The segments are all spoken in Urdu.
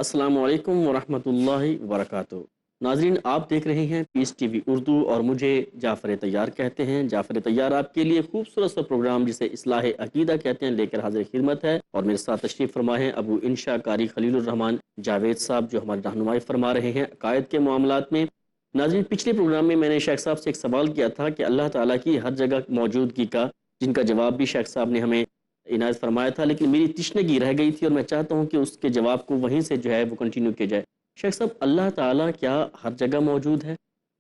السلام علیکم ورحمۃ اللہ وبرکاتہ۔ ناظرین، آپ دیکھ رہے ہیں پیس ٹی وی اردو اور مجھے جعفر طیار کہتے ہیں۔ جعفر طیار آپ کے لیے خوبصورت سا پروگرام جسے اصلاح عقیدہ کہتے ہیں لے کر حاضر خدمت ہے، اور میرے ساتھ تشریف فرما ہے ابو انشا قاری خلیل الرحمان جاوید صاحب، جو ہماری رہنمائی فرما رہے ہیں عقائد کے معاملات میں۔ ناظرین، پچھلے پروگرام میں نے شیخ صاحب سے ایک سوال کیا تھا کہ اللہ تعالیٰ کی ہر جگہ موجودگی کا، جن کا جواب بھی شیخ صاحب نے ہمیں عنایت فرمایا تھا، لیکن میری تشنگی رہ گئی تھی اور میں چاہتا ہوں کہ اس کے جواب کو وہیں سے جو ہے وہ کنٹینیو کیا جائے۔ شیخ صاحب، اللہ تعالیٰ کیا ہر جگہ موجود ہے؟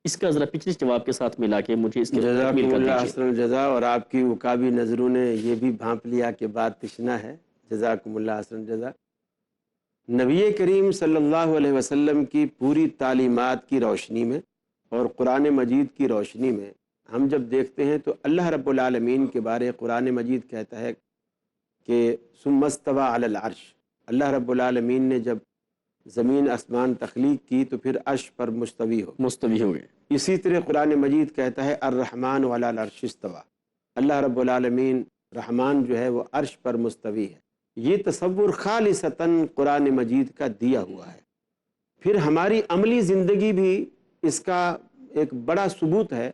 اس کا ذرا پچھلے جواب کے ساتھ ملا کے مجھے اس کے تکمیل کر دیجیے۔ جزاکم اللہ الجزا، اور آپ کی عقابی نظروں نے یہ بھی بھانپ لیا کہ بات تشنا ہے۔ جزاکم اللہ احسن الجزا۔ نبی کریم صلی اللہ علیہ وسلم کی پوری تعلیمات کی روشنی میں اور قرآن مجید کی روشنی میں ہم جب دیکھتے ہیں تو اللہ رب العالمین کے بارے قرآن مجید کہتا ہے کہ ثم استوى علی العرش، اللہ رب العالمین نے جب زمین آسمان تخلیق کی تو پھر عرش پر مستوی ہو گئے۔ اسی طرح قرآن مجید کہتا ہے الرحمن علی العرش استوى، اللہ رب العالمین رحمان جو ہے وہ عرش پر مستوی ہے۔ یہ تصور خالصتاً قرآن مجید کا دیا ہوا ہے۔ پھر ہماری عملی زندگی بھی اس کا ایک بڑا ثبوت ہے۔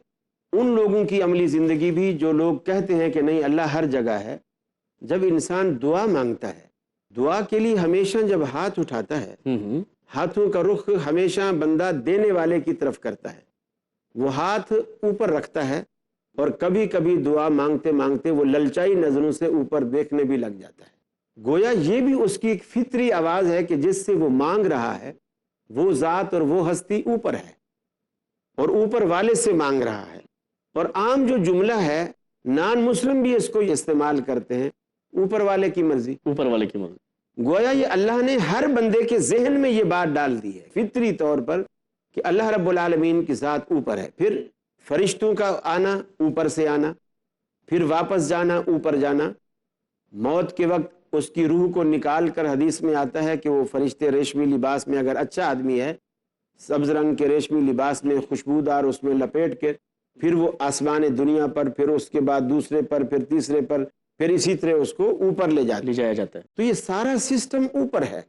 ان لوگوں کی عملی زندگی بھی جو لوگ کہتے ہیں کہ نہیں اللہ ہر جگہ ہے، جب انسان دعا مانگتا ہے، دعا کے لیے ہمیشہ جب ہاتھ اٹھاتا ہے، ہاتھوں کا رخ ہمیشہ بندہ دینے والے کی طرف کرتا ہے، وہ ہاتھ اوپر رکھتا ہے، اور کبھی کبھی دعا مانگتے مانگتے وہ للچائی نظروں سے اوپر دیکھنے بھی لگ جاتا ہے۔ گویا یہ بھی اس کی ایک فطری آواز ہے کہ جس سے وہ مانگ رہا ہے وہ ذات اور وہ ہستی اوپر ہے، اور اوپر والے سے مانگ رہا ہے۔ اور عام جو جملہ ہے، نان مسلم بھی اس کو استعمال کرتے ہیں، اوپر والے کی مرضی، اوپر والے کی مرضی۔ گویا یہ اللہ نے ہر بندے کے ذہن میں یہ بات ڈال دی ہے فطری طور پر کہ اللہ رب العالمین کی ذات اوپر ہے۔ پھر فرشتوں کا آنا، اوپر سے آنا، پھر واپس جانا، اوپر جانا، موت کے وقت اس کی روح کو نکال کر حدیث میں آتا ہے کہ وہ فرشتے ریشمی لباس میں، اگر اچھا آدمی ہے سبز رنگ کے ریشمی لباس میں خوشبودار اس میں لپیٹ کے، پھر وہ آسمان دنیا پر، پھر اس کے بعد دوسرے پر، پھر تیسرے پر، پھر اسی طرح اس کو اوپر لے جایا جاتا ہے۔ تو یہ سارا سسٹم اوپر ہے،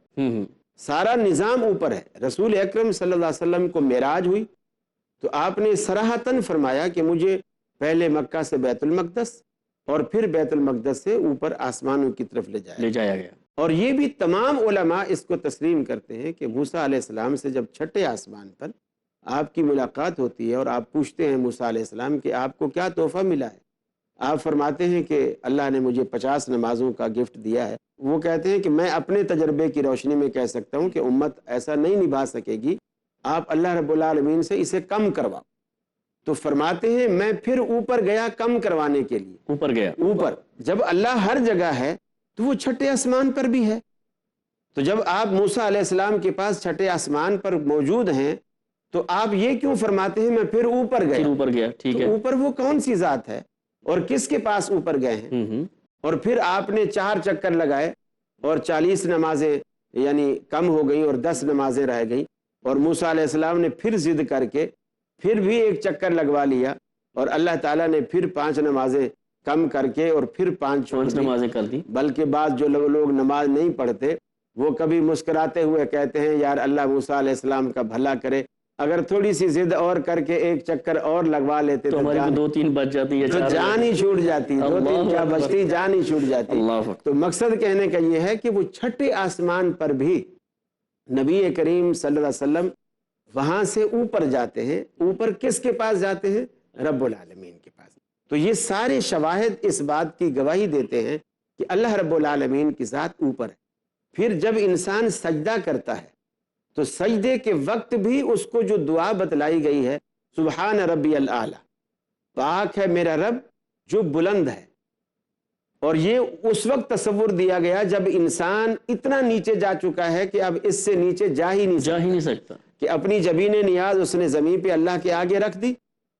سارا نظام اوپر ہے۔ رسول اکرم صلی اللہ علیہ وسلم کو معراج ہوئی تو آپ نے صراحتاً فرمایا کہ مجھے پہلے مکہ سے بیت المقدس اور پھر بیت المقدس سے اوپر آسمانوں کی طرف لے جایا گیا۔ اور یہ بھی تمام علماء اس کو تسلیم کرتے ہیں کہ موسیٰ علیہ السلام سے جب چھٹے آسمان پر آپ کی ملاقات ہوتی ہے اور آپ پوچھتے ہیں موسیٰ علیہ السلام کہ آپ کو کیا تحفہ ملا ہے، آپ فرماتے ہیں کہ اللہ نے مجھے 50 نمازوں کا گفٹ دیا ہے۔ وہ کہتے ہیں کہ میں اپنے تجربے کی روشنی میں کہہ سکتا ہوں کہ امت ایسا نہیں نبھا سکے گی، آپ اللہ رب العالمین سے اسے کم کرواؤ۔ تو فرماتے ہیں میں پھر اوپر گیا کم کروانے کے لیے، اوپر جب اللہ ہر جگہ ہے تو وہ چھٹے آسمان پر بھی ہے۔ تو جب آپ موسیٰ علیہ السلام کے پاس چھٹے آسمان پر موجود ہیں تو آپ یہ کیوں فرماتے ہیں میں پھر اوپر گیا؟ ٹھیک ہے، اوپر وہ کون سی ذات ہے اور کس کے پاس اوپر گئے ہیں؟ اور پھر آپ نے 4 چکر لگائے اور 40 نمازیں یعنی کم ہو گئیں اور 10 نمازیں رہ گئیں، اور موسیٰ علیہ السلام نے پھر ضد کر کے پھر بھی 1 چکر لگوا لیا، اور اللہ تعالیٰ نے پھر 5 نمازیں کم کر کے اور پھر 5 نمازیں کر دی۔ بلکہ بعض جو لوگ نماز نہیں پڑھتے وہ کبھی مسکراتے ہوئے کہتے ہیں یار اللہ موسیٰ علیہ السلام کا بھلا کرے، اگر تھوڑی سی ضد اور کر کے 1 چکر اور لگوا لیتے تو 2-3 بچ جاتی ہے، تو جان ہی چھوٹ جاتی، 2-3 کیا بچتی، جان ہی چھوٹ جاتی۔ تو مقصد کہنے کا یہ ہے کہ وہ چھٹے آسمان پر بھی نبی کریم صلی اللہ علیہ وسلم وہاں سے اوپر جاتے ہیں۔ اوپر کس کے پاس جاتے ہیں؟ رب العالمین کے پاس۔ تو یہ سارے شواہد اس بات کی گواہی دیتے ہیں کہ اللہ رب العالمین کی ذات اوپر ہے۔ پھر جب انسان سجدہ کرتا ہے تو سجدے کے وقت بھی اس کو جو دعا بتلائی گئی ہے سبحان ربی الاعلی، پاک ہے میرا رب جو بلند ہے، اور یہ اس وقت تصور دیا گیا جب انسان اتنا نیچے جا چکا ہے کہ اب اس سے نیچے جا ہی نہیں سکتا، کہ اپنی جبین نیاز اس نے زمین پہ اللہ کے آگے رکھ دی۔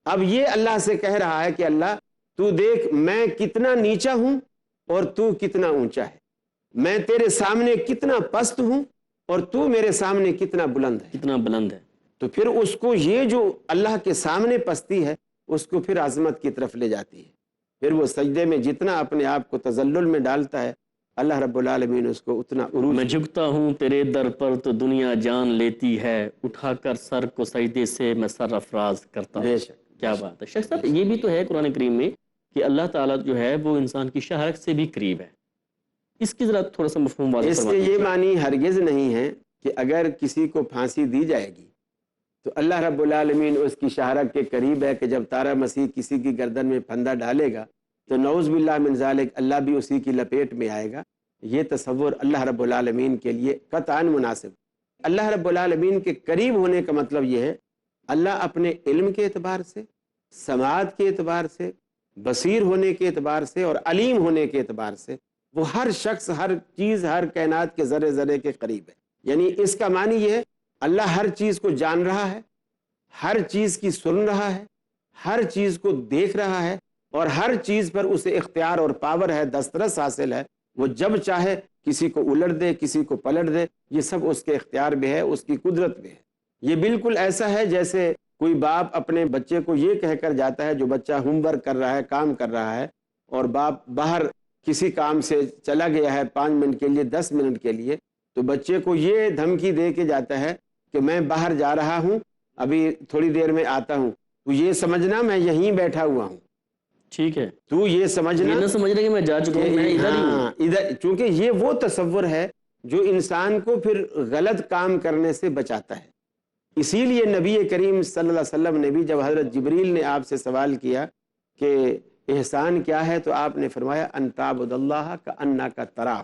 اب یہ اللہ سے کہہ رہا ہے کہ اللہ تو دیکھ میں کتنا نیچا ہوں اور تو کتنا اونچا ہے، میں تیرے سامنے کتنا پست ہوں اور تو میرے سامنے کتنا بلند ہے۔ تو پھر اس کو یہ جو اللہ کے سامنے پستی ہے اس کو پھر عظمت کی طرف لے جاتی ہے۔ پھر وہ سجدے میں جتنا اپنے آپ کو تذلل میں ڈالتا ہے اللہ رب العالمین اس کو اتنا عروج. میں جھکتا ہوں تیرے در پر تو دنیا جان لیتی ہے، اٹھا کر سر کو سجدے سے میں سر افراز کرتا ہوں. بے شک. کیا بات ہے شیخ صاحب، یہ بھی تو ہے قرآن کریم میں کہ اللہ تعالیٰ جو ہے وہ انسان کی شہرت سے بھی قریب ہے. اس کی ذرا تھوڑا سا مفہوم واضح اس فرما کے یہ دیجیے. معنی ہرگز نہیں ہے کہ اگر کسی کو پھانسی دی جائے گی تو اللہ رب العالمین اس کی شہرت کے قریب ہے کہ جب تارا مسیح کسی کی گردن میں پھندا ڈالے گا تو نعوذ باللہ من ذالک اللہ بھی اسی کی لپیٹ میں آئے گا. یہ تصور اللہ رب العالمین کے لیے قطعاً مناسب. اللہ رب العالمین کے قریب ہونے کا مطلب یہ ہے اللہ اپنے علم کے اعتبار سے، سماعت کے اعتبار سے، بصیر ہونے کے اعتبار سے اور علیم ہونے کے اعتبار سے وہ ہر شخص، ہر چیز، ہر کائنات کے ذرے ذرے کے قریب ہے. یعنی اس کا معنی یہ ہے اللہ ہر چیز کو جان رہا ہے، ہر چیز کی سن رہا ہے، ہر چیز کو دیکھ رہا ہے اور ہر چیز پر اسے اختیار اور پاور ہے، دسترس حاصل ہے. وہ جب چاہے کسی کو الٹ دے، کسی کو پلٹ دے، یہ سب اس کے اختیار میں ہے، اس کی قدرت میں ہے. یہ بالکل ایسا ہے جیسے کوئی باپ اپنے بچے کو یہ کہہ کر جاتا ہے، جو بچہ ہوم ورک کر رہا ہے، کام کر رہا ہے اور باپ باہر کسی کام سے چلا گیا ہے 5 منٹ کے لیے، 10 منٹ کے لیے، تو بچے کو یہ دھمکی دے کے جاتا ہے کہ میں باہر جا رہا ہوں، ابھی تھوڑی دیر میں آتا ہوں، تو یہ سمجھنا میں یہیں بیٹھا ہوا ہوں. ٹھیک ہے، تو یہ سمجھنا یہ نہ سمجھ رہے کہ میں جا چکا ہوں، میں ادھر ہی ہوں. ادھر، چونکہ یہ وہ تصور ہے جو انسان کو پھر غلط کام کرنے سے بچاتا ہے. اسی لیے نبی کریم صلی اللہ علیہ وسلم نے بھی جب حضرت جبریل نے آپ سے سوال کیا کہ احسان کیا ہے تو آپ نے فرمایا ان تعبد اللہ کأنک تراہ،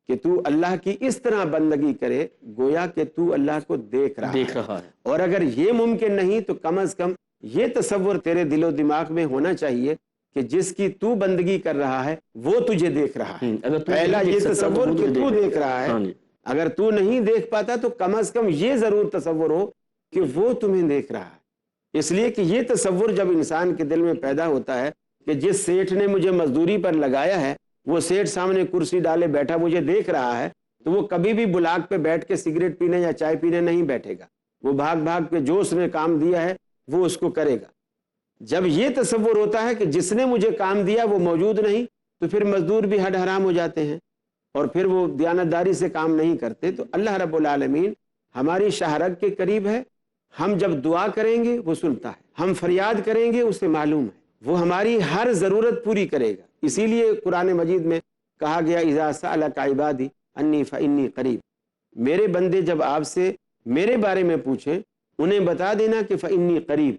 کہ تو اللہ کی اس طرح بندگی کرے گویا کہ تو اللہ کو دیکھ رہا ہے. اور اگر یہ ممکن نہیں تو کم از کم یہ تصور تیرے دل و دماغ میں ہونا چاہیے کہ جس کی تو بندگی کر رہا ہے وہ تجھے دیکھ رہا ہے. پہلا یہ تصور کہ تو دیکھ رہا ہے، اگر تو نہیں دیکھ پاتا تو کم از کم یہ ضرور تصور ہو کہ وہ تمہیں دیکھ رہا ہے. اس لیے کہ یہ تصور جب انسان کے دل میں پیدا ہوتا ہے کہ جس سیٹھ نے مجھے مزدوری پر لگایا ہے وہ سیٹھ سامنے کرسی ڈالے بیٹھا مجھے دیکھ رہا ہے، تو وہ کبھی بھی بلاک پہ بیٹھ کے سگریٹ پینے یا چائے پینے نہیں بیٹھے گا. وہ بھاگ بھاگ کے جو اس نے کام دیا ہے وہ اس کو کرے گا. جب یہ تصور ہوتا ہے کہ جس نے مجھے کام دیا وہ موجود نہیں تو پھر مزدور بھی حد حرام ہو جاتے ہیں اور پھر وہ دیانتداری سے کام نہیں کرتے. تو اللہ رب العالمین ہماری شہرت کے قریب ہے. ہم جب دعا کریں گے وہ سنتا ہے، ہم فریاد کریں گے اسے معلوم ہے، وہ ہماری ہر ضرورت پوری کرے گا. اسی لیے قرآن مجید میں کہا گیا اذا سألک عبادی انی فانی قریب، میرے بندے جب آپ سے میرے بارے میں پوچھیں انہیں بتا دینا کہ فانی قریب،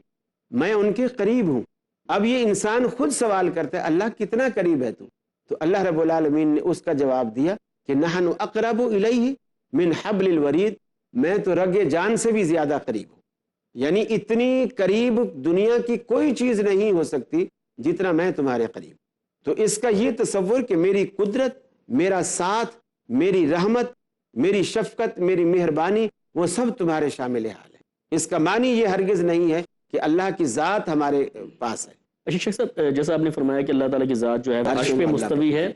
میں ان کے قریب ہوں. اب یہ انسان خود سوال کرتا ہے اللہ کتنا قریب ہے تو اللہ رب العالمین نے اس کا جواب دیا کہ نحن اقرب الیہ من حبل الورید، میں تو رگ جان سے بھی زیادہ قریب ہوں. یعنی اتنی قریب دنیا کی کوئی چیز نہیں ہو سکتی جتنا میں تمہارے قریب. تو اس کا یہ تصور کہ میری قدرت، میرا ساتھ، میری رحمت، میری شفقت، میری مہربانی وہ سب تمہارے شامل حال ہے. اس کا معنی یہ ہرگز نہیں ہے کہ اللہ کی ذات ہمارے پاس ہے. اچھا شیخ صاحب، جیسا آپ نے فرمایا کہ اللہ تعالیٰ کی ذات جو ہے عرش پہ مستوی ہے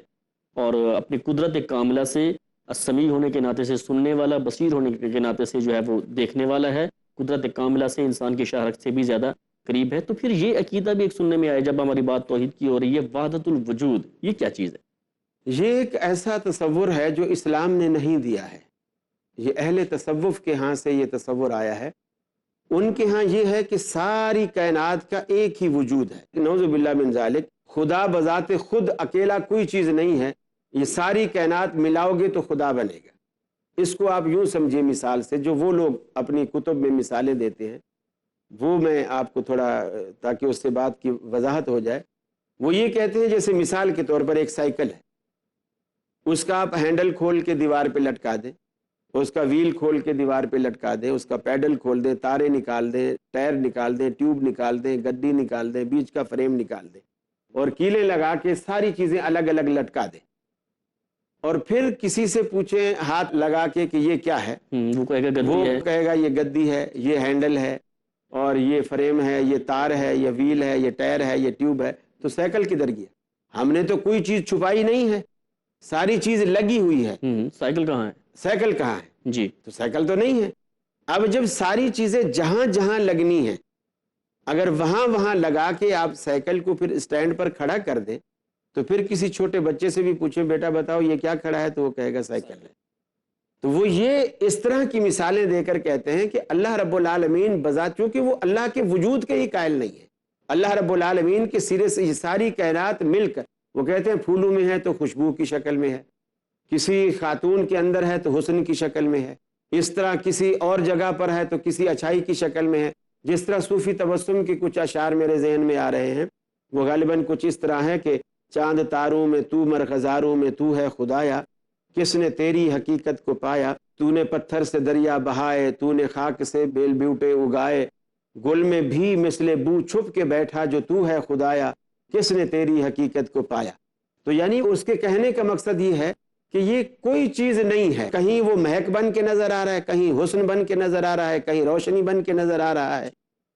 اور اپنی قدرت کاملہ سے، السمیع ہونے کے ناطے سے سننے والا، بصیر ہونے کے ناطے سے جو ہے وہ دیکھنے والا ہے، قدرت کاملہ سے انسان کی شہرت سے بھی زیادہ قریب ہے. تو پھر یہ عقیدہ بھی ایک سننے میں آیا جب ہماری بات توحید کی ہو رہی ہے، وحدت الوجود، یہ کیا چیز ہے؟ یہ ایک ایسا تصور ہے جو اسلام نے نہیں دیا ہے. یہ اہل تصوف کے ہاں سے یہ تصور آیا ہے. ان کے ہاں یہ ہے کہ ساری کائنات کا ایک ہی وجود ہے، نعوذ باللہ من ذالک. خدا بذات خود اکیلا کوئی چیز نہیں ہے، یہ ساری کائنات ملاؤ گے تو خدا بنے گا. اس کو آپ یوں سمجھے مثال سے، جو وہ لوگ اپنی کتب میں مثالیں دیتے ہیں وہ میں آپ کو تھوڑا تاکہ اس سے بات کی وضاحت ہو جائے. وہ یہ کہتے ہیں جیسے مثال کے طور پر ایک سائیکل ہے، اس کا آپ ہینڈل کھول کے دیوار پہ لٹکا دیں، اس کا ویل کھول کے دیوار پہ لٹکا دیں، اس کا پیڈل کھول دیں، تارے نکال دیں، ٹائر نکال دیں، ٹیوب نکال دیں، گڈی نکال دیں، بیچ کا فریم نکال دیں اور کیلیں لگا کے ساری چیزیں الگ الگ لٹکا دیں اور پھر کسی سے پوچھیں ہاتھ لگا کے کہ یہ کیا ہے، وہ کہے گا یہ گدی ہے، یہ ہینڈل ہے اور یہ فریم ہے، یہ تار ہے، یہ ویل ہے، یہ ٹائر ہے، یہ ٹیوب ہے. تو سائیکل کدھر گیا؟ ہم نے تو کوئی چیز چھپائی نہیں ہے، ساری چیز لگی ہوئی ہے. سائیکل کہاں ہے؟ سائیکل کہاں ہے؟ جی، تو سائیکل تو نہیں ہے. اب جب ساری چیزیں جہاں جہاں لگنی ہیں اگر وہاں وہاں لگا کے آپ سائیکل کو پھر اسٹینڈ پر کھڑا کر دیں تو پھر کسی چھوٹے بچے سے بھی پوچھیں بیٹا بتاؤ یہ کیا کھڑا ہے، تو وہ کہے گا سائیکل ہے۔ تو وہ یہ اس طرح کی مثالیں دے کر کہتے ہیں کہ اللہ رب العالمین بذات، چونکہ وہ اللہ کے وجود کے ہی قائل نہیں ہے، اللہ رب العالمین کے سرے سے یہ ساری کائنات مل کر، وہ کہتے ہیں پھولوں میں ہے تو خوشبو کی شکل میں ہے، کسی خاتون کے اندر ہے تو حسن کی شکل میں ہے، اس طرح کسی اور جگہ پر ہے تو کسی اچھائی کی شکل میں ہے۔ جس طرح صوفی تبسم کی کچھ اشعار میرے ذہن میں آ رہے ہیں، وہ غالباً کچھ اس طرح ہے کہ چاند تاروں میں تو، مرغزاروں میں تو ہے خدایا، کس نے تیری حقیقت کو پایا، تو نے پتھر سے دریا بہائے، تو نے خاک سے بیل بیوٹے اگائے، گل میں بھی مثل بو چھپ کے بیٹھا جو تو ہے خدایا، کس نے تیری حقیقت کو پایا۔ تو یعنی اس کے کہنے کا مقصد یہ ہے کہ یہ کوئی چیز نہیں ہے، کہیں وہ مہک بن کے نظر آ رہا ہے، کہیں حسن بن کے نظر آ رہا ہے، کہیں روشنی بن کے نظر آ رہا ہے،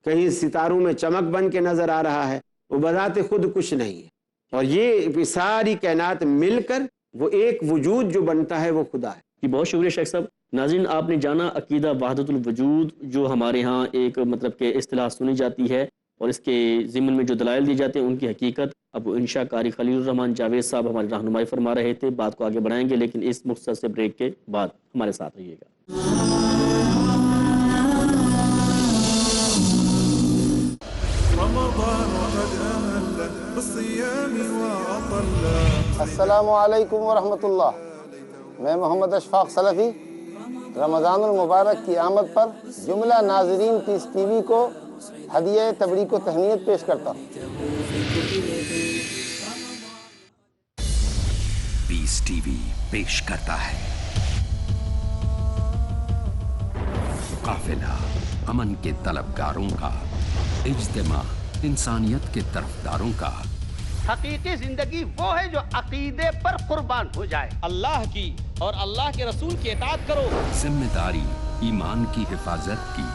کہیں ستاروں میں چمک بن کے نظر آ رہا ہے، وہ بذات خود کچھ نہیں ہے۔ اور یہ ساری کائنات مل کر وہ ایک وجود جو بنتا ہے وہ خدا ہے۔ جی بہت شکریہ شیخ صاحب۔ ناظرین آپ نے جانا عقیدہ وحدت الوجود، جو ہمارے ہاں ایک مطلب کہ اصطلاح سنی جاتی ہے اور اس کے ضمن میں جو دلائل دی جاتے ہیں ان کی حقیقت اب انشاء قاری خلیل الرحمان جاوید صاحب ہماری رہنمائی فرما رہے تھے۔ بات کو آگے بڑھائیں گے لیکن اس مختصر سے بریک کے بعد ہمارے ساتھ رہیے گا۔ السلام علیکم ورحمۃ اللہ۔ میں محمد اشفاق سلفی رمضان المبارک کی آمد پر جملہ ناظرین پیس ٹی وی کو ہدیہ تبریک و تہنیت پیش کرتا ہوں۔ پیس ٹی وی پیش کرتا ہے قافلہ امن کے طلبگاروں کا، اجتماع انسانیت کے طرفداروں کا۔ حقیقی زندگی وہ ہے جو عقیدے پر قربان ہو جائے، اللہ کی اور اللہ کے رسول کی اطاعت کرو، ذمہ داری ایمان کی حفاظت کی،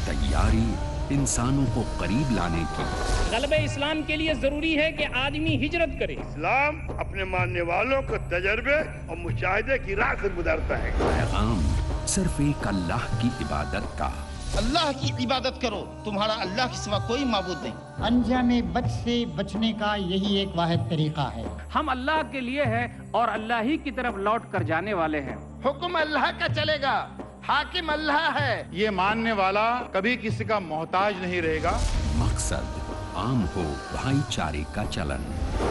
تیاری انسانوں کو قریب لانے کی۔ غلبہ اسلام کے لیے ضروری ہے کہ آدمی ہجرت کرے۔ اسلام اپنے ماننے والوں کو تجربے اور مشاہدے کی راہ سے گزارتا ہے۔ پیغام صرف ایک اللہ کی عبادت کا۔ اللہ کی عبادت کرو، تمہارا اللہ کے سوا کوئی معبود نہیں۔ انجام بد سے بچنے کا یہی ایک واحد طریقہ ہے۔ ہم اللہ کے لیے ہیں اور اللہ ہی کی طرف لوٹ کر جانے والے ہیں۔ حکم اللہ کا چلے گا، حاکم اللہ ہے۔ یہ ماننے والا کبھی کسی کا محتاج نہیں رہے گا۔ مقصد عام ہو بھائی چارے کا چلن۔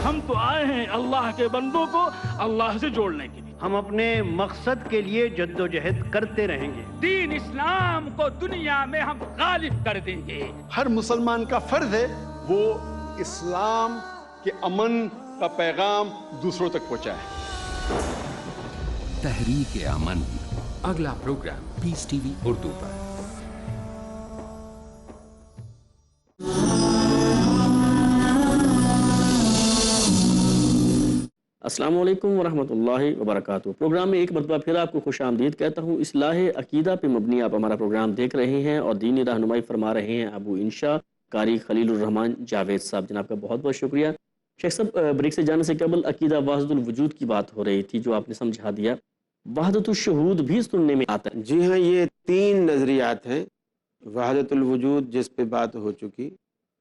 ہم تو آئے ہیں اللہ کے بندوں کو اللہ سے جوڑنے کے لیے۔ ہم اپنے مقصد کے لیے جدوجہد کرتے رہیں گے۔ دین اسلام کو دنیا میں ہم غالب کر دیں گے۔ ہر مسلمان کا فرض ہے وہ اسلام کے امن کا پیغام دوسروں تک پہنچائے۔ تحریک امن، اگلا پروگرام پیس ٹی وی اردو پر۔ السلام علیکم ورحمۃ اللہ وبرکاتہ۔ پروگرام میں ایک مرتبہ پھر آپ کو خوش آمدید کہتا ہوں۔ اصلاح عقیدہ پہ مبنی آپ ہمارا پروگرام دیکھ رہے ہیں اور دینی رہنمائی فرما رہے ہیں ابو انشا قاری خلیل الرحمان جاوید صاحب۔ جناب کا بہت بہت شکریہ۔ شیخ صاحب بریک سے جانے سے قبل عقیدہ وحدت الوجود کی بات ہو رہی تھی جو آپ نے سمجھا دیا، وحدت الشہود بھی سننے میں آتا ہے۔ جی ہاں، یہ تین نظریات ہیں۔ وحدت الوجود جس پہ بات ہو چکی،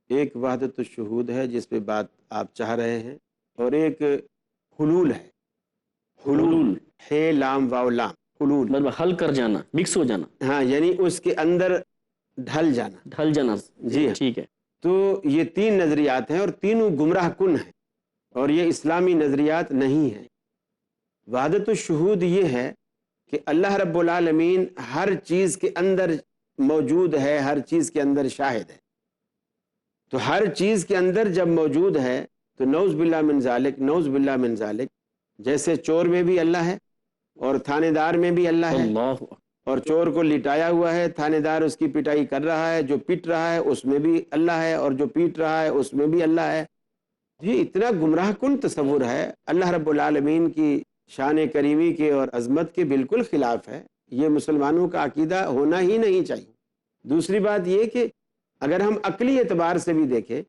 ایک وحدت الشہود ہے جس پہ بات آپ چاہ رہے ہیں، اور ایک حلول ہے۔ حلول ہے لام واو لام، حلول مطلب حل کر جانا، مکس ہو جانا۔ ہاں، یعنی اس کے اندر ڈھل جانا۔ ڈھل جانا، جی ہاں، ٹھیک ہے۔ تو یہ تین نظریات ہیں اور تینوں گمراہ کن ہیں اور یہ اسلامی نظریات نہیں ہیں۔ وحدت الشہود یہ ہے کہ اللہ رب العالمین ہر چیز کے اندر موجود ہے، ہر چیز کے اندر شاہد ہے۔ تو ہر چیز کے اندر جب موجود ہے تو نعوذ باللہ من ذالک، نعوذ باللہ من ذالک، جیسے چور میں بھی اللہ ہے اور تھانے دار میں بھی اللہ ہے، اللہ اور چور کو لٹایا ہوا ہے، تھانے دار اس کی پٹائی کر رہا ہے، جو پیٹ رہا ہے اس میں بھی اللہ ہے، اور جو پیٹ رہا ہے اس میں بھی اللہ ہے۔ یہ اتنا گمراہ کن تصور ہے، اللہ رب العالمین کی شان کریمی کے اور عظمت کے بالکل خلاف ہے۔ یہ مسلمانوں کا عقیدہ ہونا ہی نہیں چاہیے۔ دوسری بات یہ کہ اگر ہم عقلی اعتبار سے بھی دیکھیں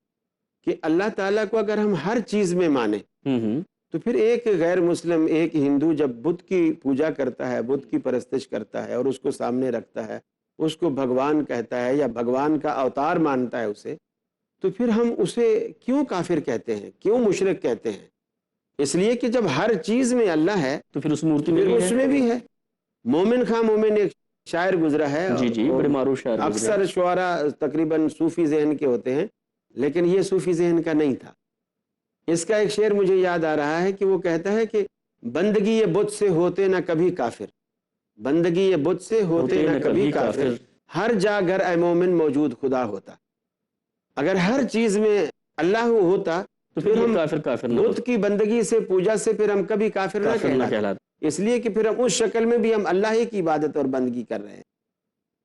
کہ اللہ تعالیٰ کو اگر ہم ہر چیز میں مانیں تو پھر ایک غیر مسلم، ایک ہندو جب بدھ کی پوجا کرتا ہے، بدھ کی پرستش کرتا ہے اور اس کو سامنے رکھتا ہے، اس کو بھگوان کہتا ہے یا بھگوان کا اوتار مانتا ہے اسے، تو پھر ہم اسے کیوں کافر کہتے ہیں، کیوں مشرک کہتے ہیں؟ اس لیے کہ جب ہر چیز میں اللہ ہے تو پھر اس مورتی میں اس میں بھی ہے. مومن خان مومن ایک شاعر گزرا ہے، جی بڑے معروف شاعر. اکثر شعراء تقریباً صوفی ذہن کے ہوتے ہیں، لیکن یہ صوفی ذہن کا نہیں تھا. اس کا ایک شعر مجھے یاد آ رہا ہے کہ وہ کہتا ہے کہ بندگی یہ بت سے ہوتے نہ کبھی کافر، بندگی یہ بت سے ہوتے نہ کبھی کافر، ہر جا گر اے مومن موجود خدا ہوتا. اگر ہر چیز میں اللہ ہوتا تو پھر ہم کافر بت کی بندگی سے پوجا سے پھر ہم کبھی کافر نہ کہلاتے، اس لیے کہ پھر ہم اس شکل میں بھی ہم اللہ ہی کی عبادت اور بندگی کر رہے ہیں.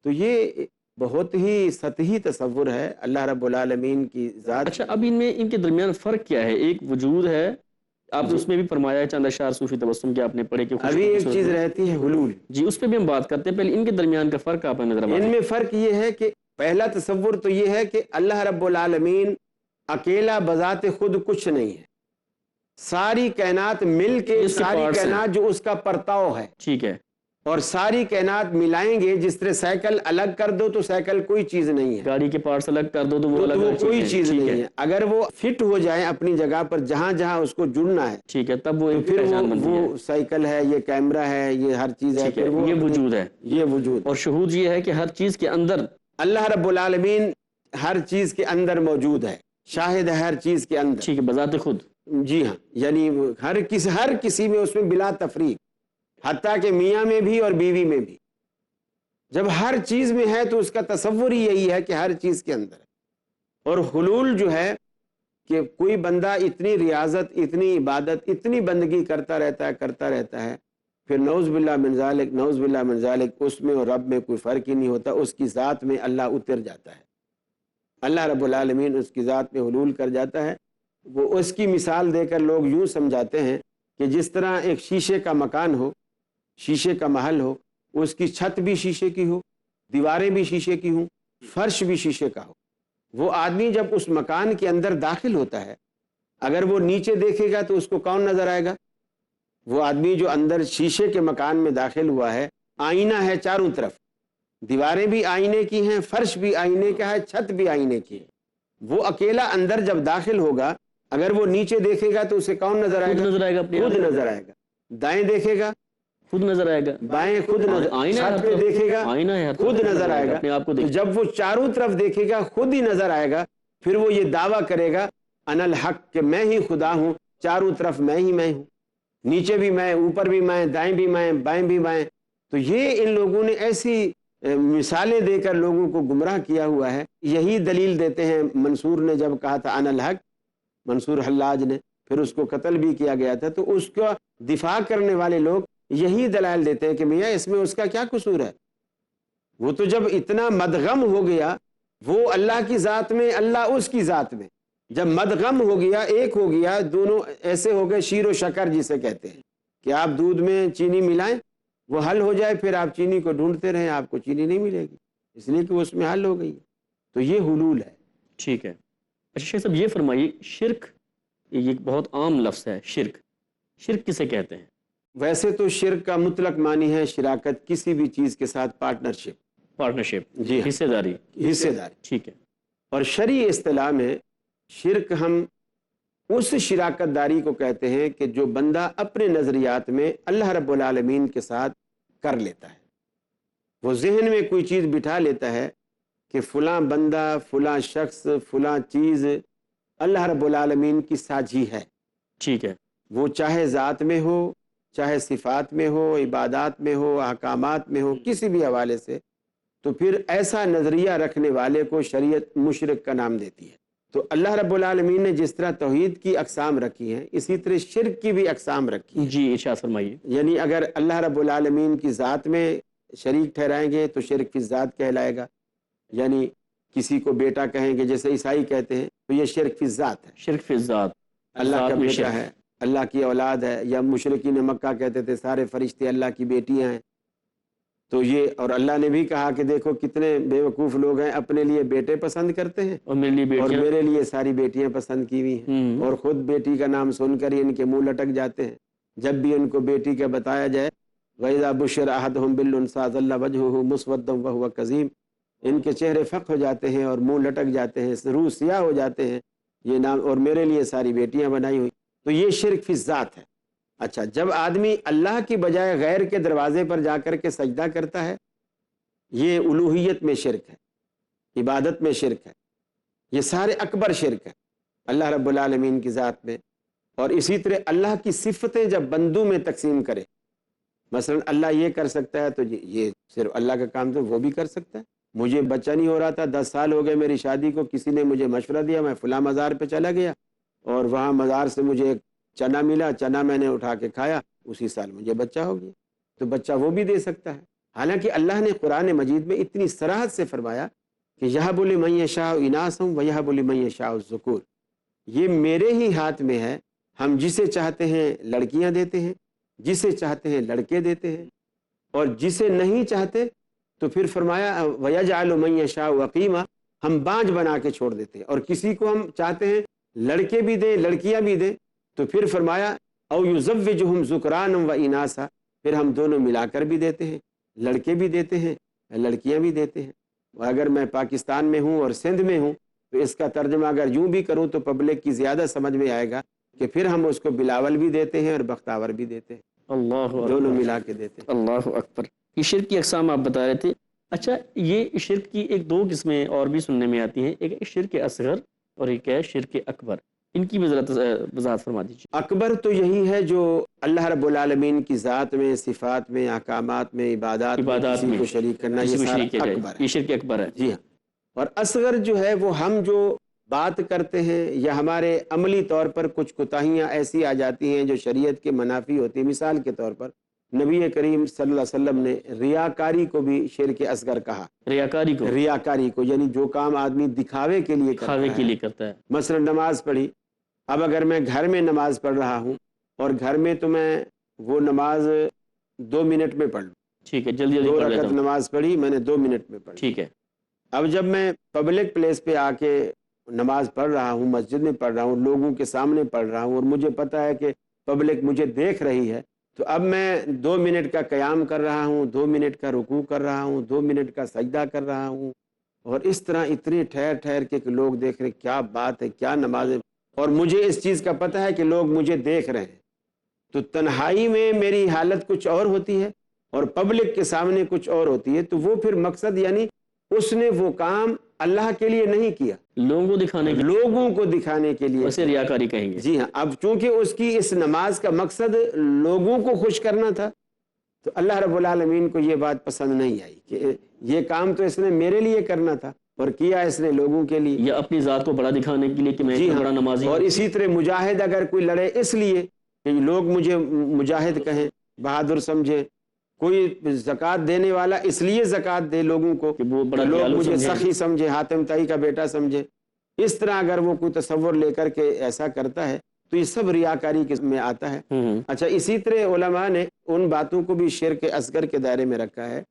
تو یہ بہت ہی سطحی تصور ہے اللہ رب العالمین کی ذات. اچھا، اب ان میں ان کے درمیان فرق کیا ہے؟ ایک وجود ہے، آپ نے اس میں بھی فرمایا ہے، چند اشعار صوفی تبسم کے آپ نے پڑھے کہ ابھی ایک چیز رہتی ہے حلول. جی اس پہ بھی ہم بات کرتے ہیں، پہلے ان کے درمیان کا فرق آپ نے نظر آیا. ان میں فرق یہ ہے کہ پہلا تصور تو یہ ہے کہ اللہ رب العالمین اکیلا بذات خود کچھ نہیں ہے، ساری کائنات مل کے ساری کائنات جو اس کا پرتاؤ ہے، ٹھیک ہے، اور ساری کائنات ملائیں گے. جس طرح سائیکل الگ کر دو تو سائیکل کوئی چیز نہیں ہے، گاڑی کے پارٹس الگ کر دو تو وہ کوئی چیز نہیں ہے. اگر وہ فٹ ہو جائیں اپنی جگہ پر جہاں جہاں اس کو جڑنا ہے، ٹھیک ہے، تب وہ پھر وہ سائیکل ہے، یہ کیمرہ ہے، یہ ہر چیز ہے، یہ وجود ہے، یہ وجود. اور شہود یہ ہے کہ ہر چیز کے اندر اللہ رب العالمین ہر چیز کے اندر موجود ہے، شاہد ہے ہر چیز کے اندر، ٹھیک ہے، بذات خود. جی ہاں، یعنی ہر کسی میں اس میں بلا تفریق، حتیٰ کہ میاں میں بھی اور بیوی میں بھی. جب ہر چیز میں ہے تو اس کا تصور ہی یہی ہے کہ ہر چیز کے اندر ہے. اور حلول جو ہے کہ کوئی بندہ اتنی ریاضت، اتنی عبادت، اتنی بندگی کرتا رہتا ہے پھر نعوذ باللہ من ذالک، نعوذ باللہ من ذالک، اس میں اور رب میں کوئی فرق ہی نہیں ہوتا. اس کی ذات میں اللہ اتر جاتا ہے، اللہ رب العالمین اس کی ذات میں حلول کر جاتا ہے. وہ اس کی مثال دے کر لوگ یوں سمجھاتے ہیں کہ جس طرح ایک شیشے کا مکان ہو، شیشے کا محل ہو، اس کی چھت بھی شیشے کی ہو، دیواریں بھی شیشے کی ہوں، فرش بھی شیشے کا ہو. وہ آدمی جب اس مکان کے اندر داخل ہوتا ہے، اگر وہ نیچے دیکھے گا تو اس کو کون نظر آئے گا؟ وہ آدمی جو اندر شیشے کے مکان میں داخل ہوا ہے. آئینہ ہے چاروں طرف، دیواریں بھی آئینے کی ہیں، فرش بھی آئینے کا ہے، چھت بھی آئینے کی ہے. وہ اکیلا اندر جب داخل ہوگا، اگر وہ نیچے دیکھے گا تو اسے کون نظر آئے گا؟ خود نظر آئے گا. دائیں دیکھے گا خود نظر آئے گا، بائیں خود نظر، چھت پہ دیکھے گا خود نظر آئے گا. جب وہ چاروں طرف دیکھے گا خود ہی نظر آئے گا. پھر وہ یہ دعویٰ کرے گا انا الحق، کہ میں ہی خدا ہوں، چاروں طرف میں ہی میں ہوں، نیچے بھی میں، اوپر بھی میں، دائیں بھی میں، بائیں بھی میں. تو یہ ان لوگوں نے ایسی مثالیں دے کر لوگوں کو گمراہ کیا ہوا ہے. یہی دلیل دیتے ہیں منصور نے جب کہا تھا انا الحق، منصور حلاج نے، پھر اس کو قتل بھی کیا گیا تھا. تو اس کا دفاع کرنے والے لوگ یہی دلائل دیتے ہیں کہ میاں اس میں اس کا کیا قصور ہے؟ وہ تو جب اتنا مدغم ہو گیا، وہ اللہ کی ذات میں، اللہ اس کی ذات میں، جب مدغم ہو گیا، ایک ہو گیا، دونوں ایسے ہو گئے شیر و شکر جسے کہتے ہیں کہ آپ دودھ میں چینی ملائیں وہ حل ہو جائے، پھر آپ چینی کو ڈھونڈتے رہیں آپ کو چینی نہیں ملے گی، اس لیے کہ وہ اس میں حل ہو گئی. تو یہ حلول ہے. ٹھیک ہے. اچھا شیخ صاحب یہ فرمائیے، شرک یہ بہت عام لفظ ہے، شرک شرک کسے کہتے ہیں؟ ویسے تو شرک کا مطلق معنی ہے شراکت، کسی بھی چیز کے ساتھ پارٹنرشپ، جی حصے داری. ٹھیک ہے. اور شرعی اصطلاح میں شرک ہم اس شراکت داری کو کہتے ہیں کہ جو بندہ اپنے نظریات میں اللہ رب العالمین کے ساتھ کر لیتا ہے. وہ ذہن میں کوئی چیز بٹھا لیتا ہے کہ فلاں بندہ، فلاں شخص، فلاں چیز اللہ رب العالمین کی ساجھی ہے. ٹھیک ہے. وہ چاہے ذات میں ہو، چاہے صفات میں ہو، عبادات میں ہو، احکامات میں ہو، کسی بھی حوالے سے. تو پھر ایسا نظریہ رکھنے والے کو شریعت مشرک کا نام دیتی ہے. تو اللہ رب العالمین نے جس طرح توحید کی اقسام رکھی ہیں، اسی طرح شرک کی بھی اقسام رکھی ہیں. جی ارشاد فرمائیے. یعنی اگر اللہ رب العالمین کی ذات میں شریک ٹھہرائیں گے تو شرک فی الذات کہلائے گا. یعنی کسی کو بیٹا کہیں گے، جیسے عیسائی کہتے ہیں، تو یہ شرک فی الذات ہے. شرک فی الذات، اللہ کا بیٹا ہے، اللہ کی اولاد ہے. یا مشرکین مکہ کہتے تھے سارے فرشتے اللہ کی بیٹیاں ہیں. تو یہ، اور اللہ نے بھی کہا کہ دیکھو کتنے بے وقوف لوگ ہیں، اپنے لیے بیٹے پسند کرتے ہیں اور میرے لیے ساری بیٹیاں پسند کی ہوئی ہیں، اور خود بیٹی کا نام سن کر ہی ان کے منہ لٹک جاتے ہیں. جب بھی ان کو بیٹی کا بتایا جائے، وَإِذَا بُشِّرَ أَحَدُهُم بِالْأُنثَىٰ ظَلَّ وَجْهُهُ مُسْوَدًّا وَهُوَ كَظِيمٌ، ان کے چہرے فق ہو جاتے ہیں اور منہ لٹک جاتے ہیں، روح سیاہ ہو جاتے ہیں. یہ نام، اور میرے لیے ساری بیٹیاں بنائی ہوئی. تو یہ شرک فی الذات ہے۔ اچھا، جب آدمی اللہ کی بجائے غیر کے دروازے پر جا کر کے سجدہ کرتا ہے، یہ الوہیت میں شرک ہے، عبادت میں شرک ہے، یہ سارے اکبر شرک ہے اللہ رب العالمین کی ذات میں۔ اور اسی طرح اللہ کی صفتیں جب بندوں میں تقسیم کرے، مثلا اللہ یہ کر سکتا ہے تو یہ صرف اللہ کا کام تو وہ بھی کر سکتا ہے۔ مجھے بچہ نہیں ہو رہا تھا، 10 سال ہو گئے میری شادی کو، کسی نے مجھے مشورہ دیا، میں فلاں مزار پہ چلا گیا اور وہاں مزار سے مجھے ایک چنا ملا، چنا میں نے اٹھا کے کھایا، اسی سال مجھے بچہ ہو گیا، تو بچہ وہ بھی دے سکتا ہے۔ حالانکہ اللہ نے قرآن مجید میں اتنی صراحت سے فرمایا کہ یہب لمن یشاء اناثا ویہب لمن یشاء الذکور، یہ میرے ہی ہاتھ میں ہے، ہم جسے چاہتے ہیں لڑکیاں دیتے ہیں، جسے چاہتے ہیں لڑکے دیتے ہیں، اور جسے نہیں چاہتے تو پھر فرمایا وَيَجْعَلُ مَن يَشَاءُ عَقِيمًا، ہم بانجھ بنا کے چھوڑ دیتے ہیں، اور کسی کو ہم چاہتے ہیں لڑکے بھی دیں لڑکیاں بھی دیں تو پھر فرمایا اَوْ يُزَوِّجُهُمْ ذُكْرَانًا وَإِنَاثًا، پھر ہم دونوں ملا کر بھی دیتے ہیں، لڑکے بھی دیتے ہیں لڑکیاں بھی دیتے ہیں۔ اگر میں پاکستان میں ہوں اور سندھ میں ہوں تو اس کا ترجمہ اگر یوں بھی کروں تو پبلک کی زیادہ سمجھ میں آئے گا کہ پھر ہم اس کو بلاول بھی دیتے ہیں اور بختاور بھی دیتے ہیں، اللہ دونوں ملا کے دیتے ہیں۔ اللہ اکبر۔ یہ شرک کی اقسام آپ بتا رہے تھے۔ اچھا، یہ شرک کی ایک دو قسمیں اور بھی سننے میں آتی ہیں، ایک ہے شرک اصغر اور ایک ہے شرک اکبر، ان کی بھی ذرا وضاحت فرما دیجیے۔ اکبر تو یہی ہے جو اللہ رب العالمین کی ذات میں، صفات میں، احکامات میں، عبادات میں کسی کو شریک کرنا، یہ سارا اکبر ہے، یہ شرک اکبر ہے۔ جی ہاں۔ اور اصغر جو ہے وہ ہم جو بات کرتے ہیں یا ہمارے عملی طور پر کچھ کوتاہیاں ایسی آ جاتی ہیں جو شریعت کے منافی ہوتی ہیں۔ مثال کے طور پر نبی کریم صلی اللہ علیہ وسلم نے ریاکاری کو بھی شرک اصغر کہا۔ ریاکاری کو یعنی جو کام آدمی دکھاوے کے لیے کرتا ہے۔ مثلا نماز پڑھی، اب اگر میں گھر میں نماز پڑھ رہا ہوں اور گھر میں تو میں وہ نماز 2 منٹ میں پڑھ لوں، ٹھیک ہے، جلدی 2 رکعت نماز پڑھی میں نے 2 منٹ میں پڑھی، ٹھیک ہے۔ اب جب میں پبلک پلیس پہ آ کے نماز پڑھ رہا ہوں، مسجد میں پڑھ رہا ہوں، لوگوں کے سامنے پڑھ رہا ہوں اور مجھے پتہ ہے کہ پبلک مجھے دیکھ رہی ہے، تو اب میں 2 منٹ کا قیام کر رہا ہوں، 2 منٹ کا رکوع کر رہا ہوں، 2 منٹ کا سجدہ کر رہا ہوں، اور اس طرح اتنے ٹھہر ٹھہر کے کہ لوگ دیکھ رہے کیا بات ہے، کیا نماز ہے، اور مجھے اس چیز کا پتہ ہے کہ لوگ مجھے دیکھ رہے ہیں، تو تنہائی میں میری حالت کچھ اور ہوتی ہے اور پبلک کے سامنے کچھ اور ہوتی ہے، تو وہ پھر مقصد یعنی اس نے وہ کام اللہ کے لیے نہیں کیا، لوگوں کو دکھانے کے لیے، اسے ریاکاری کہیں گے۔ جی ہاں۔ اب چونکہ اس کی اس نماز کا مقصد لوگوں کو خوش کرنا تھا تو اللہ رب العالمین کو یہ بات پسند نہیں آئی کہ یہ کام تو اس نے میرے لیے کرنا تھا اور کیا اس نے لوگوں کے لیے، یا اپنی ذات کو بڑا دکھانے کے لیے کہ میں اتنا بڑا نمازی ہوں۔ اور اسی طرح مجاہد اگر کوئی لڑے اس لیے کہ لوگ مجھے مجاہد کہیں، بہادر سمجھیں، کوئی زکوٰۃ دینے والا اس لیے زکوٰۃ دے لوگوں کو کہ لوگ مجھے سخی سمجھے، حاتم طائی کا بیٹا سمجھے، اس طرح اگر وہ کوئی تصور لے کر کے ایسا کرتا ہے تو یہ سب ریاکاری میں آتا ہے۔ اچھا، اسی طرح علماء نے ان باتوں کو بھی شرک اصغر کے دائرے میں رکھا ہے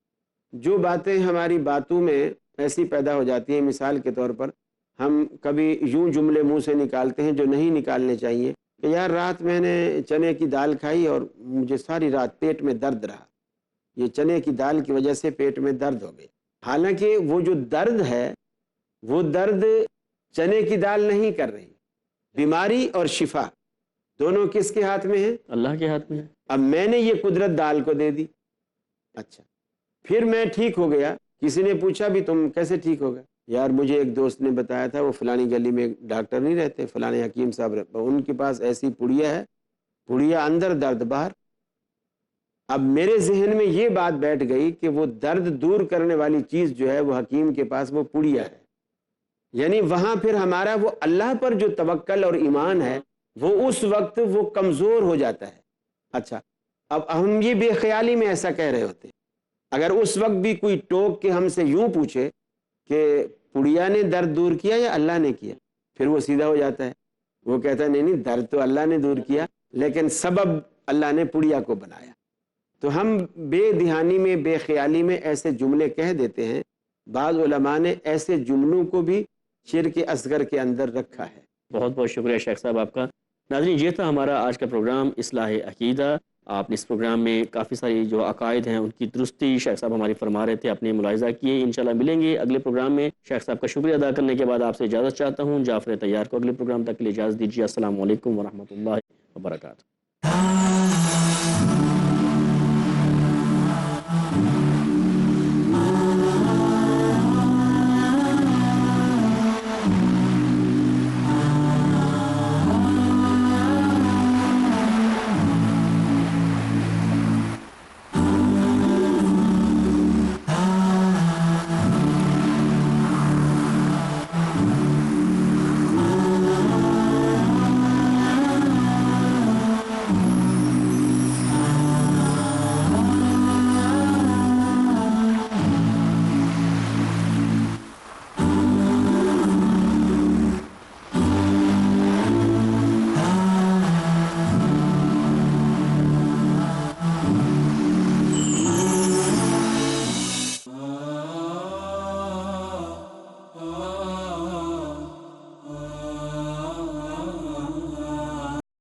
جو باتیں ہماری باتوں میں ایسی پیدا ہو جاتی ہیں۔ مثال کے طور پر ہم کبھی یوں جملے منہ سے نکالتے ہیں جو نہیں نکالنے چاہیے کہ یار رات میں نے چنے کی دال کھائی اور مجھے ساری رات پیٹ میں درد رہا، یہ چنے کی دال کی وجہ سے پیٹ میں درد ہو گئی۔ حالانکہ وہ جو درد ہے وہ درد چنے کی دال نہیں کر رہی، بیماری اور شفا دونوں کس کے ہاتھ میں ہیں؟ اللہ کے ہاتھ میں ہے۔ اب میں نے یہ قدرت دال کو دے دی، اچھا پھر میں ٹھیک ہو گیا، کسی نے پوچھا بھی تم کیسے ٹھیک ہو گئے؟ یار مجھے ایک دوست نے بتایا تھا، وہ فلانی گلی میں ڈاکٹر نہیں رہتے، فلانے حکیم صاحب رہتے، ان کے پاس ایسی پڑیا ہے، پڑیا اندر درد باہر۔ اب میرے ذہن میں یہ بات بیٹھ گئی کہ وہ درد دور کرنے والی چیز جو ہے وہ حکیم کے پاس وہ پڑیا ہے، یعنی وہاں پھر ہمارا وہ اللہ پر جو توکل اور ایمان ہے وہ اس وقت وہ کمزور ہو جاتا ہے۔ اچھا، اب ہم یہ بے خیالی میں ایسا کہہ رہے ہوتے ہیں، اگر اس وقت بھی کوئی ٹوک کے ہم سے یوں پوچھے کہ پڑیا نے درد دور کیا یا اللہ نے کیا، پھر وہ سیدھا ہو جاتا ہے، وہ کہتا ہے نہیں درد تو اللہ نے دور کیا لیکن سبب اللہ نے پڑیا کو بنایا۔ تو ہم بے دہانی میں، بے خیالی میں ایسے جملے کہہ دیتے ہیں۔ بعض علماء نے ایسے جملوں کو بھی شرک اصغر کے اندر رکھا ہے۔ بہت بہت شکریہ شیخ صاحب آپ کا۔ ناظرین، یہ تھا ہمارا آج کا پروگرام اصلاح عقیدہ۔ آپ نے اس پروگرام میں کافی ساری جو عقائد ہیں ان کی درستی شیخ صاحب ہماری فرما رہے تھے، اپنے ملاحظہ کیے۔ انشاءاللہ ملیں گے اگلے پروگرام میں۔ شیخ صاحب کا شکریہ ادا کرنے کے بعد آپ سے اجازت چاہتا ہوں۔ جعفر طیار کو اگلے پروگرام تک کے لیے اجازت دیجیے۔ السلام علیکم ورحمۃ اللہ وبرکاتہ.